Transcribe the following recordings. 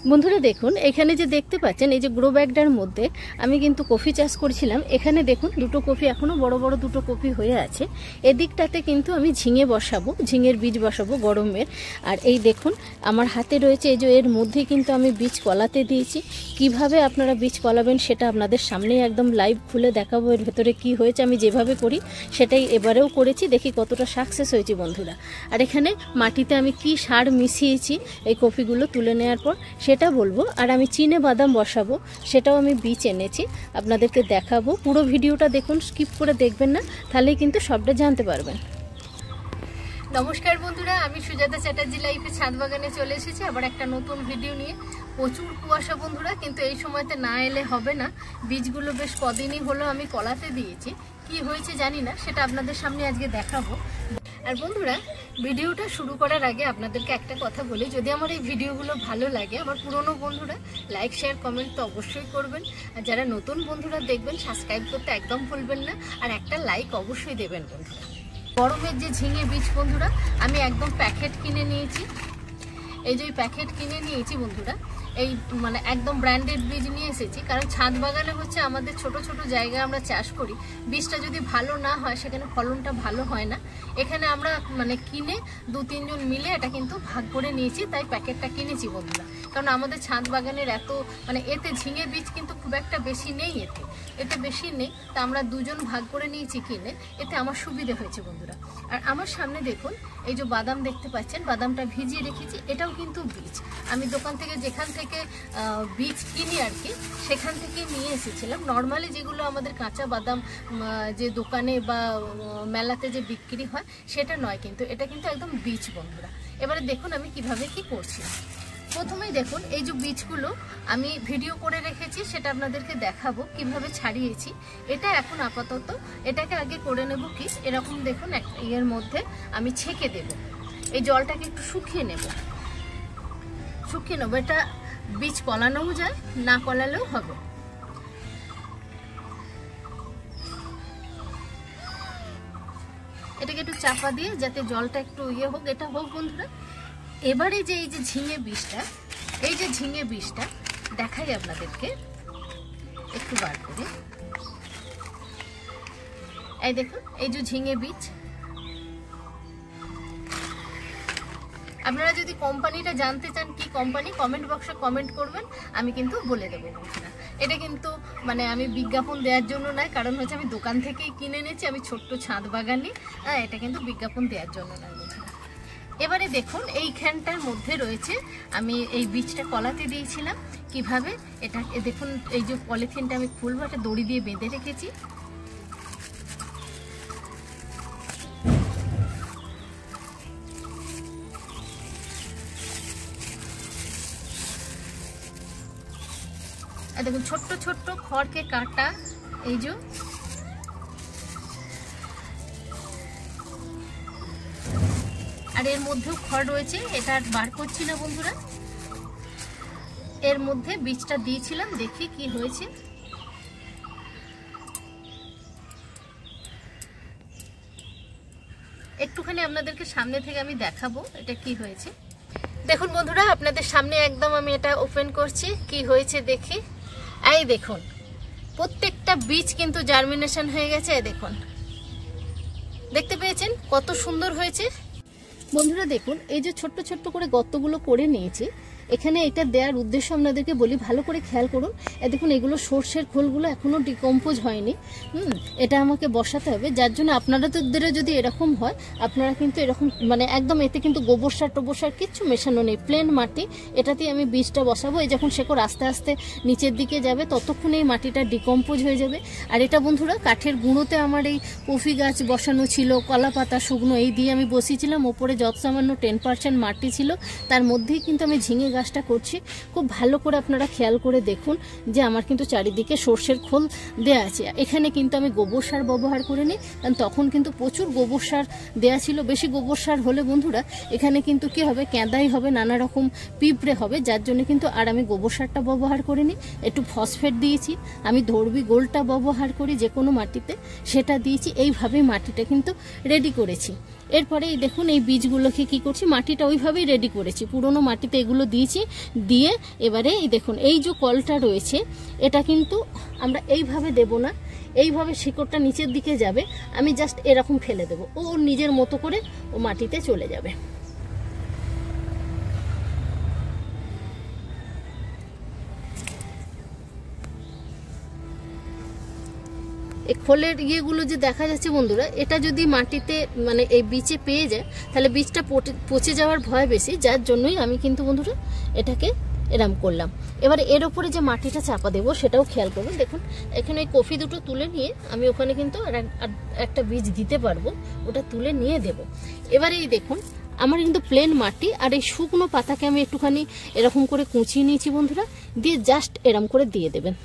বন্ধুরা দেখুন, এখানে যে দেখতে পাচ্ছেন এই যে গ্রো ব্যাগটার মধ্যে আমি কিন্তু কফি চাষ করছিলাম। এখানে দেখুন দুটো কফি, এখনো বড় বড় দুটো কফি হয়ে আছে। এদিকটাতে কিন্তু আমি ঝিঙে বসাবো, ঝিঙের বীজ বসাবো গরমের। আর এই দেখুন আমার হাতে রয়েছে এই যে এর মধ্যে কিন্তু আমি বীজ কলাতে দিয়েছি। কিভাবে আপনারা বীজ কলাবেন সেটা আপনাদের সামনেই একদম লাইভ খুলে দেখাবো। এর ভেতরে কি হয়েছে, আমি যেভাবে করি সেটাই এবারেও করেছি, দেখি কতটা সাকসেস হয়েছে বন্ধুরা। আর এখানে মাটিতে আমি কি সার মিশিয়েছি এই কফিগুলো তুলে নেওয়ার পর সেটা বলবো। আর আমি চিনে বাদাম বসাবো, সেটাও আমি বীজ এনেছি, আপনাদেরকে দেখাবো। পুরো ভিডিওটা দেখুন, স্কিপ করে দেখবেন না, তাহলেই কিন্তু সবটা জানতে পারবেন। নমস্কার বন্ধুরা, আমি সুজাতা চ্যাটার্জি লাইফে ছাদ বাগানে চলে এসেছি আবার একটা নতুন ভিডিও নিয়ে। প্রচুর কুয়াশা বন্ধুরা, কিন্তু এই সময়তে না এলে হবে না। বীজগুলো বেশ কদিনই হলো আমি কলাতে দিয়েছি, কি হয়েছে জানি না, সেটা আপনাদের সামনে আজকে দেখাবো। আর বন্ধুরা, ভিডিওটা শুরু করার আগে আপনাদেরকে একটা কথা বলি, যদি আমার এই ভিডিওগুলো ভালো লাগে, আমার পুরনো বন্ধুরা লাইক শেয়ার কমেন্ট তো অবশ্যই করবেন। আর যারা নতুন বন্ধুরা দেখবেন, সাবস্ক্রাইব করতে একদম ভুলবেন না, আর একটা লাইক অবশ্যই দেবেন বন্ধুরা। গরমের যে ঝিঙে বীজ বন্ধুরা, আমি একদম প্যাকেট কিনে নিয়েছি। এই যে প্যাকেট কিনে নিয়েছি বন্ধুরা, এই মানে একদম ব্র্যান্ডেড বীজ নিয়ে এসেছি। কারণ ছাদ বাগানে হচ্ছে আমাদের ছোট ছোট জায়গায় আমরা চাষ করি, বীজটা যদি ভালো না হয় সেখানে ফলনটা ভালো হয় না। এখানে আমরা মানে কিনে 2-3 জন মিলে এটা কিন্তু ভাগ করে নিয়েছি, তাই প্যাকেটটা কিনেছি বন্ধুরা। কারণ আমাদের ছাদ বাগানের এত মানে এতে ঝিঙে বীজ কিন্তু খুব একটা বেশি নেই, এতে বেশি নেই, তা আমরা 2 জন ভাগ করে নিয়েছি কিনে, এতে আমার সুবিধে হয়েছে বন্ধুরা। আর আমার সামনে দেখুন এই যে বাদাম দেখতে পাচ্ছেন, বাদামটা ভিজিয়ে রেখেছি, এটাও কিন্তু বীজ আমি দোকান থেকে যেখান থেকে বীজ কিনি আর কি, সেখান থেকে নিয়ে এসেছিলাম। নর্মালি যেগুলো আমাদের কাঁচা বাদাম যে দোকানে বা মেলাতে যে বিক্রি হয় সেটা নয়, কিন্তু এটা কিন্তু একদম বীজ বন্ধুরা। এবারে দেখুন আমি কিভাবে কি করছি। প্রথমেই দেখুন এই যে বীজগুলো আমি ভিডিও করে রেখেছি, সেটা আপনাদেরকে দেখাবো কিভাবে ছাড়িয়েছি। এটা এখন আপাতত এটাকে আগে করে নেব কি, এরকম দেখুন এর মধ্যে আমি ছেঁকে দেব, এই জলটাকে একটু শুকিয়ে নেব। এটা বীজ কলানোও যায়, না কলালেও হবে। এটাকে একটু চাপা দিয়ে যাতে জলটা একটু হোক, এটা হোক বন্ধুরা। এবারে যে এই যে ঝিঙে বীজটা, এই যে ঝিঙে বীজটা দেখাই আপনাদেরকে একটু বার করে। এই দেখুন এই যে ঝিঙে বীজ, আপনারা যদি কোম্পানিটা জানতে চান কি কোম্পানি, কমেন্ট বক্সে কমেন্ট করবেন, আমি কিন্তু বলে দেবো বন্ধুরা। এটা কিন্তু মানে আমি বিজ্ঞাপন দেওয়ার জন্য নয়, কারণ হচ্ছে আমি দোকান থেকেই কিনে নিয়েছি, আমি ছোট্ট ছাদ বাগানে, এটা কিন্তু বিজ্ঞাপন দেওয়ার জন্য নয় বন্ধুরা। এবারে দেখুন এইখানটার মধ্যে রয়েছে, আমি এই বীজটা কলাতে দিয়েছিলাম। কিভাবে এটা দেখুন, এই যে পলিথিনটা আমি খুলবো, একটা দড়ি দিয়ে বেঁধে রেখেছি। দেখুন ছোট্ট ছোট্ট খড়কে কাটা, এই যে আর এর মধ্যেও খড় রয়েছে, এটা বার করছি না বন্ধুরা। এর মধ্যে বীজটা দিয়েছিলাম, দেখি কি হয়েছে। একটুখানি আপনাদেরকে সামনে থেকে আমি দেখাবো এটা কি হয়েছে। দেখুন বন্ধুরা, আপনাদের সামনে একদম আমি এটা ওপেন করছি, কি হয়েছে দেখি। এই দেখুন প্রত্যেকটা বীজ কিন্তু জার্মিনেশন হয়ে গেছে। দেখুন, দেখতে পেয়েছেন কত সুন্দর হয়েছে বন্ধুরা। দেখুন এই যে ছোট্ট ছোট্ট করে গর্তগুলো করে নিয়েছি, এখানে এটা দেওয়ার উদ্দেশ্য আপনাদেরকে বলি, ভালো করে খেয়াল করুন। দেখুন এগুলো সর্ষের খোলগুলো এখনও ডিকম্পোজ হয়নি, এটা আমাকে বসাতে হবে। যার জন্য আপনাদের যদি এরকম হয়, আপনারা কিন্তু এরকম মানে একদম এতে কিন্তু গোবর সার টোবর সার কিচ্ছু মেশানো নেই, প্লেন মাটি, এটাতেই আমি বীজটা বসাবো। এই যখন শেকড় আস্তে আস্তে নিচের দিকে যাবে, ততক্ষণে এই মাটিটা ডিকম্পোজ হয়ে যাবে। আর এটা বন্ধুরা কাঠের গুঁড়োতে আমার এই কফি গাছ বসানো ছিল, কলা পাতা শুকনো এই দিয়ে আমি বসিয়েছিলাম। ওপরে যত সামান্য 10% মাটি ছিল, তার মধ্যেই কিন্তু আমি ঝিঙে গাছটা করছি। খুব ভালো করে আপনারা খেয়াল করে দেখুন যে আমার কিন্তু চারিদিকে সর্ষের খোল দেয়া আছে। এখানে কিন্তু আমি গোবর সার ব্যবহার করে নিই, কারণ তখন কিন্তু প্রচুর গোবর সার দেয়া ছিল। বেশি গোবর সার হলে বন্ধুরা এখানে কিন্তু কি হবে, কেঁদাই হবে, নানা রকম পিঁপড়ে হবে, যার জন্য কিন্তু আর আমি গোবর সারটা ব্যবহার করে নিই। একটু ফসফেট দিয়েছি, আমি ধরবি গোলটা ব্যবহার করি যে কোনো মাটিতে, সেটা দিয়েছি। এইভাবেই মাটিটা কিন্তু রেডি করেছি। এরপরে এই দেখুন এই বীজগুলোকে কি করছি, মাটিটা ওইভাবেই রেডি করেছি, পুরনো মাটিতে এগুলো দিয়েছি, দিয়ে এবারে এই দেখুন এই যে কলটা রয়েছে এটা কিন্তু আমরা এইভাবে দেব না, এইভাবে শিকড়টা নিচের দিকে যাবে, আমি জাস্ট এরকম ফেলে দেবো, ও নিজের মতো করে ও মাটিতে চলে যাবে। এই খোলের ইয়েগুলো যে দেখা যাচ্ছে বন্ধুরা, এটা যদি মাটিতে মানে এই বীজে পেয়ে যায় তাহলে বীজটা পচে যাওয়ার ভয় বেশি, যার জন্যই আমি কিন্তু বন্ধুরা এটাকে এরম করলাম। এবারে এর উপরে যে মাটিটা চাপা দেবো সেটাও খেয়াল করবেন। দেখুন এখানে ওই কফি দুটো তুলে নিয়ে আমি ওখানে কিন্তু একটা বীজ দিতে পারবো, ওটা তুলে নিয়ে দেব। এবারে এই দেখুন আমার কিন্তু প্লেন মাটি আর এই শুকনো পাতাকে আমি একটুখানি এরকম করে কুচিয়ে নিয়েছি বন্ধুরা, দিয়ে জাস্ট এরম করে দিয়ে দেবেন।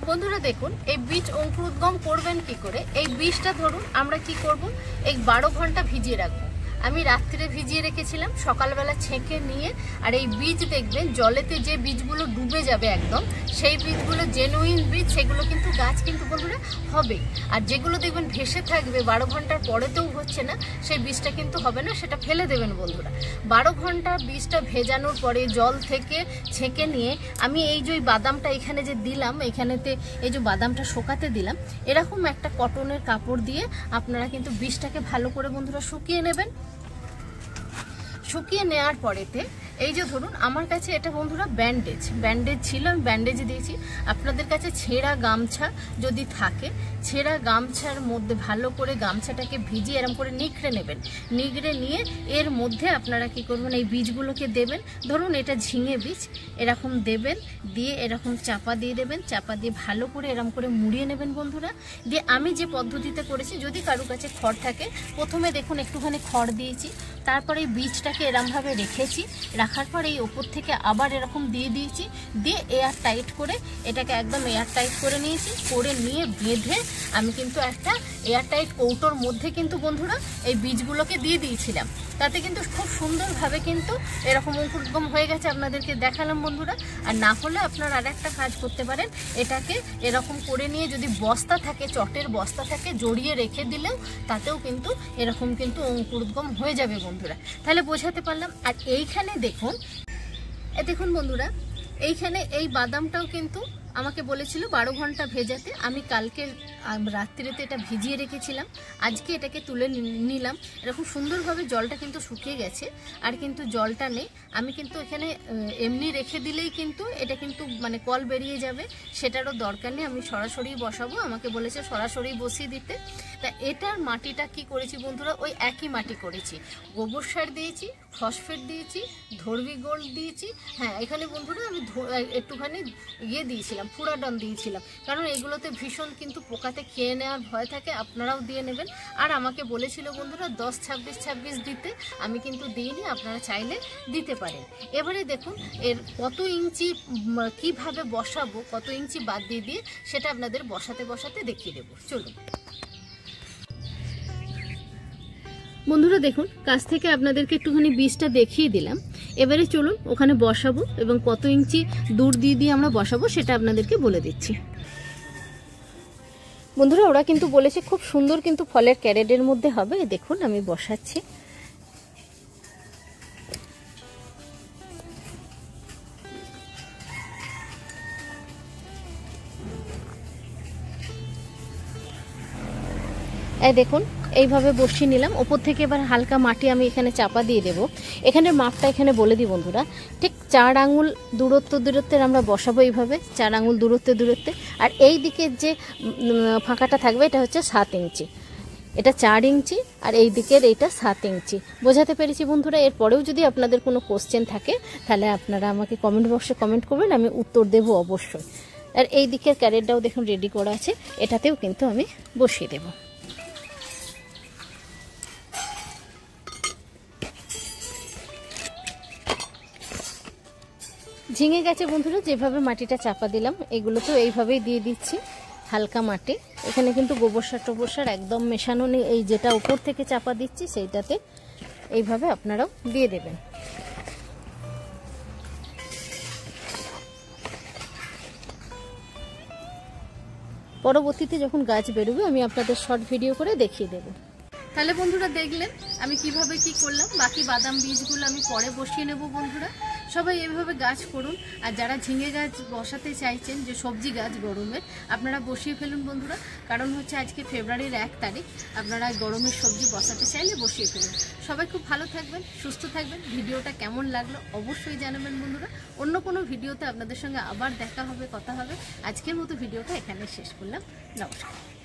বন্ধুরা দেখুন এই বীজ অঙ্কুরোদ্গম করবেন কি করে, এই বীজটা ধরুন আমরা কি করব, এই 12 ঘন্টা ভিজিয়ে রাখবো। আমি রাত্রে ভিজিয়ে রেখেছিলাম, সকালবেলা ছেঁকে নিয়ে, আর এই বীজ দেখবেন জলেতে যে বীজগুলো ডুবে যাবে একদম, সেই বীজগুলো জেনুইন বীজ, সেগুলো কিন্তু গাছ কিন্তু বন্ধুরা হবে। আর যেগুলো দেখবেন ভেসে থাকবে 12 ঘন্টার পরেতেও হচ্ছে না, সেই বীজটা কিন্তু হবে না, সেটা ফেলে দেবেন বন্ধুরা। 12 ঘন্টা বীজটা ভেজানোর পরে জল থেকে ছেঁকে নিয়ে আমি এই যে বাদামটা এখানে যে দিলাম, এখানেতে এই যে বাদামটা শোকাতে দিলাম, এরকম একটা কটনের কাপড় দিয়ে আপনারা কিন্তু বীজটাকে ভালো করে বন্ধুরা শুকিয়ে নেবেন। শুকিয়ে নেওয়ার পরেতে এই যে ধরুন আমার কাছে এটা বন্ধুরা ব্যান্ডেজ ছিল, আমি ব্যান্ডেজ দিয়েছি। আপনাদের কাছে ছেঁড়া গামছা যদি থাকে, ছেঁড়া গামছার মধ্যে ভালো করে গামছাটাকে ভিজিয়ে এরম করে নিখড়ে নেবেন, নিগড়ে নিয়ে এর মধ্যে আপনারা কি করবেন, এই বীজগুলোকে দেবেন। ধরুন এটা ঝিঙে বীজ, এরকম দেবেন, দিয়ে এরকম চাপা দিয়ে দেবেন, চাপা দিয়ে ভালো করে এরম করে মুড়িয়ে নেবেন বন্ধুরা। দিয়ে আমি যে পদ্ধতিতে করেছি, যদি কারো কাছে খড় থাকে, প্রথমে দেখুন একটুখানি খড় দিয়েছি, তারপরে এই বীজটাকে এরমভাবে রেখেছি, রাখার পর এই ওপর থেকে আবার এরকম দিয়ে দিয়েছি, দিয়ে এয়ার টাইট করে এটাকে একদম এয়ার টাইট করে নিয়েছি, করে নিয়ে বেঁধে আমি কিন্তু একটা এয়ার টাইট কৌটোর মধ্যে কিন্তু বন্ধুরা এই বীজগুলোকে দিয়ে দিয়েছিলাম। তাতে কিন্তু খুব সুন্দরভাবে কিন্তু এরকম অঙ্কুরোদ্গম হয়ে গেছে, আপনাদেরকে দেখালাম বন্ধুরা। আর না হলে আপনারা আর একটা কাজ করতে পারেন, এটাকে এরকম করে নিয়ে যদি বস্তা থাকে, চটের বস্তা থাকে, জড়িয়ে রেখে দিলেও তাতেও কিন্তু এরকম কিন্তু অঙ্কুরোদ্গম হয়ে যাবে বন্ধুরা। তাহলে বোঝাতে পারলাম। আর এইখানে দেখুন বন্ধুরা, এইখানে এই বাদামটাও কিন্তু আমাকে বলেছিল 12 ঘন্টা ভেজাতে, আমি কালকে রাত্রিতে এটা ভিজিয়ে রেখেছিলাম, আজকে এটাকে তুলে নিলাম। এরকম সুন্দরভাবে জলটা কিন্তু শুকিয়ে গেছে, আর কিন্তু জলটা নেই। আমি কিন্তু এখানে এমনি রেখে দিলেই কিন্তু এটা কিন্তু মানে কল বেরিয়ে যাবে, সেটারও দরকার নেই, আমি সরাসরি বসাবো, আমাকে বলেছে সরাসরি বসিয়ে দিতে। তা এটার মাটিটা কি করেছি বন্ধুরা, ওই একই মাটি করেছি, গোবর সার দিয়েছি, ফসফেট দিয়েছি, ধর্বি গোল্ড দিয়েছি। হ্যাঁ, এখানে বন্ধুরা আমি একটুখানি দিয়েছিলাম, ফুরাডন দিয়েছিলাম, কারণ এগুলোতে ভীষণ কিন্তু পোকাতে খেয়ে নেওয়ার ভয় থাকে, আপনারাও দিয়ে নেবেন। আর আমাকে বলেছিল বন্ধুরা 10-26 দিতে, আমি কিন্তু দিইনি, আপনারা চাইলে দিতে পারেন। এবারে দেখুন এর কত ইঞ্চি কিভাবে বসাবো, কত ইঞ্চি বাদ দিয়ে সেটা আপনাদের বসাতে দেখিয়ে দেবো। চলুন বন্ধুরা, দেখুন কাছ থেকে আপনাদেরকে একটুখানি বীজটা দেখিয়ে দিলাম। এবারে চলুন ওখানে বসাবো, এবং কত ইঞ্চি দূর দিয়ে আমরা বসাবো সেটা আপনাদেরকে বলে দিচ্ছি। বন্ধুরা ওরা কিন্তু বলেছে খুব সুন্দর কিন্তু ফলের ক্যারেটের মধ্যে হবে। দেখুন আমি বসাচ্ছি। এই দেখুন এইভাবে বসিয়ে নিলাম, ওপর থেকে এবার হালকা মাটি আমি এখানে চাপা দিয়ে দেবো। এখানের মাপটা এখানে বলে দিই বন্ধুরা, ঠিক 4 আঙুল দূরত্বের আমরা বসাবো এইভাবে, 4 আঙুল দূরত্বে। আর এই দিকের যে ফাঁকাটা থাকবে এটা হচ্ছে 7 ইঞ্চি, এটা 4 ইঞ্চি, আর এই দিকের এইটা 7 ইঞ্চি। বোঝাতে পেরেছি বন্ধুরা? এরপরেও যদি আপনাদের কোনো কোশ্চেন থাকে তাহলে আপনারা আমাকে কমেন্ট বক্সে কমেন্ট করবেন, আমি উত্তর দেবো অবশ্যই। আর এই দিকের ক্যারেটটাও দেখুন রেডি করা আছে, এটাতেও কিন্তু আমি বসিয়ে দেবো। ঝিঙে গেছে বন্ধুরা, যেভাবে মাটিটা চাপা দিলাম এগুলোতেও এইভাবেই দিয়ে দিচ্ছি হালকা মাটি। এখানে কিন্তু গোবর সার একদম মেশানো নেই, এই যেটা উপর থেকে চাপা দিচ্ছি সেইটাতে এইভাবে আপনারাও দিয়ে দেবেন। পরবর্তীতে যখন গাছ বেরোবে আমি আপনাদের শর্ট ভিডিও করে দেখিয়ে দেব। তাহলে বন্ধুরা দেখলেন আমি কিভাবে কি করলাম। বাকি বাদাম বীজগুলো আমি পরে বসিয়ে নেব বন্ধুরা। সবাই এভাবে গাছ করুন। আর যারা ঝিঙে গাছ বসাতে চাইছেন, যে সবজি গাছ গরমের, আপনারা বসিয়ে ফেলুন বন্ধুরা। কারণ হচ্ছে আজকে ফেব্রুয়ারির 1 তারিখ, আপনারা গরমের সবজি বসাতে চাইলে বসিয়ে ফেলুন। সবাই খুব ভালো থাকবেন, সুস্থ থাকবেন। ভিডিওটা কেমন লাগলো অবশ্যই জানাবেন বন্ধুরা। অন্য কোনো ভিডিওতে আপনাদের সঙ্গে আবার দেখা হবে, কথা হবে। আজকের মতো ভিডিওটা এখানে শেষ করলাম। নমস্কার।